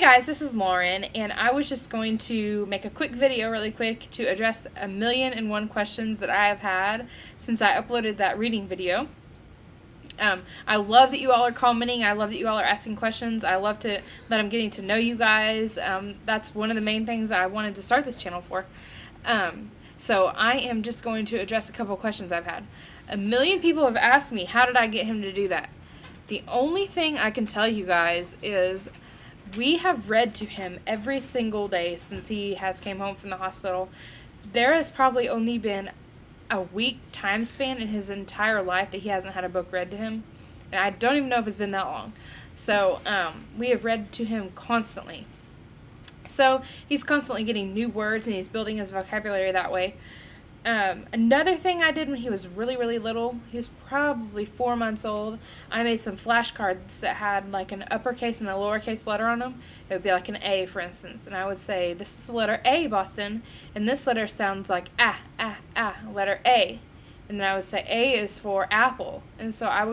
guys, this is Lauren, and I was just going to make a quick video really quick to address 1,000,001 questions that I have had since I uploaded that reading video. I love that you all are commenting. I love that you all are asking questions. I love that I'm getting to know you guys. That's one of the main things that I wanted to start this channel for. So I am just going to address a couple of questions I've had. 1,000,000 people have asked me, how did I get him to do that? The only thing I can tell you guys is we have read to him every single day since he has came home from the hospital. There has probably only been a week time span in his entire life that he hasn't had a book read to him. And I don't even know if it's been that long. So we have read to him constantly. So he's constantly getting new words and he's building his vocabulary that way. Another thing I did when he was really, really little, he was probably 4 months old, I made some flashcards that had like an uppercase and a lowercase letter on them. It would be like an A, for instance, and I would say, this is the letter A, Boston, and this letter sounds like letter A. And then I would say A is for apple. And so I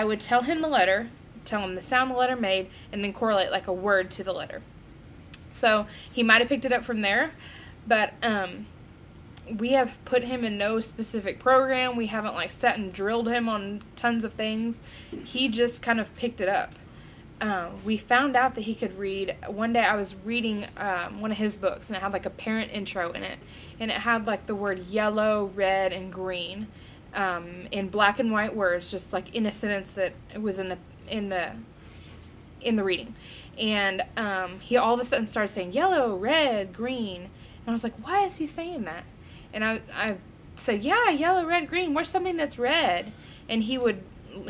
would tell him the letter, tell him the sound the letter made, and then correlate like a word to the letter. So he might have picked it up from there, but we have put him in no specific program. We haven't like sat and drilled him on tons of things. He just kind of picked it up. We found out that he could read. One day I was reading one of his books, and it had like a parent intro in it, and it had like the word yellow, red, and green in black and white words, just like in a sentence that was in the reading. And he all of a sudden started saying yellow, red, green, and I was like, why is he saying that? And I said, yeah, yellow, red, green. Where's something that's red? And he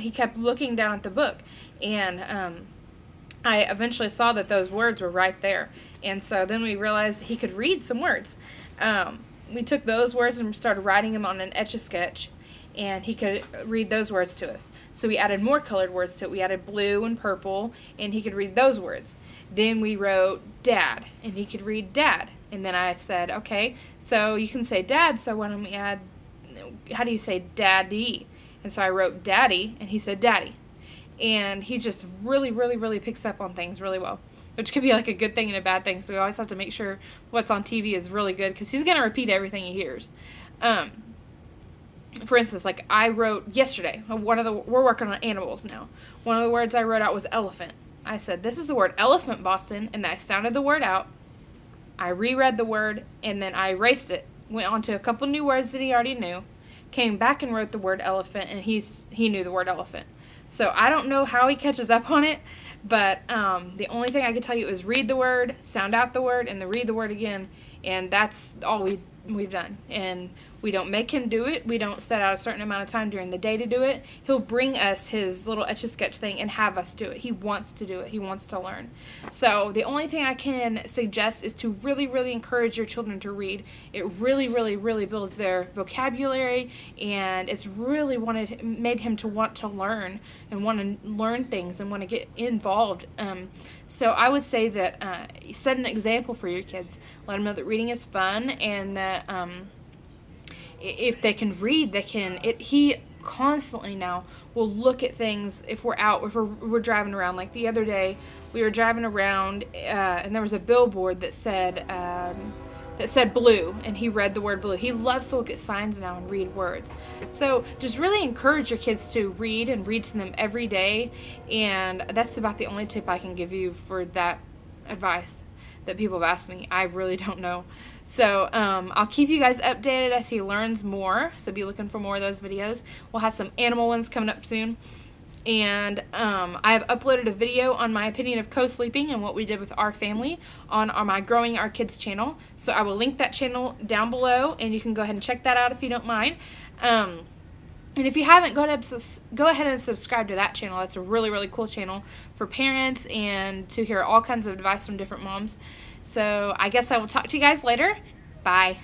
kept looking down at the book. And I eventually saw that those words were right there. And so then we realized that he could read some words. We took those words and started writing them on an Etch-a-Sketch. And he could read those words to us. So we added more colored words to it. We added blue and purple, and he could read those words. Then we wrote dad, and he could read dad. And then I said, okay, so you can say dad, so why don't we add, how do you say daddy? And so I wrote daddy, and he said daddy. And he just really, really, really picks up on things really well, which could be like a good thing and a bad thing. So we always have to make sure what's on TV is really good, because he's going to repeat everything he hears. For instance, like I wrote yesterday, we're working on animals now. One of the words I wrote out was elephant. I said, this is the word elephant, Boston, and I sounded the word out. I reread the word, and then I erased it. Went on to a couple new words that he already knew. Came back and wrote the word elephant, and he knew the word elephant. So I don't know how he catches up on it, but the only thing I can tell you is read the word, sound out the word, and then read the word again, and that's all we've done. And we don't make him do it. We don't set out a certain amount of time during the day to do it. He'll bring us his little Etch-a-Sketch thing and have us do it. He wants to do it. He wants to learn. So the only thing I can suggest is to really, really encourage your children to read. It really, really, really builds their vocabulary, and it's really made him to want to learn and want to learn things and want to get involved. So I would say that set an example for your kids. Let them know that reading is fun, and that if they can read, he constantly now will look at things if we're driving around. Like the other day, we were driving around and there was a billboard that said blue, and he read the word blue. He loves to look at signs now and read words. So just really encourage your kids to read and read to them every day, and that's about the only tip I can give you for that advice that people have asked me. I really don't know. So I'll keep you guys updated as he learns more, so be looking for more of those videos. We'll have some animal ones coming up soon. And I have uploaded a video on my opinion of co-sleeping and what we did with our family on my Growing Our Kids channel. So I will link that channel down below, and you can go ahead and check that out if you don't mind. And if you haven't, go ahead and subscribe to that channel. That's a really, really cool channel for parents and to hear all kinds of advice from different moms. So I guess I will talk to you guys later. Bye.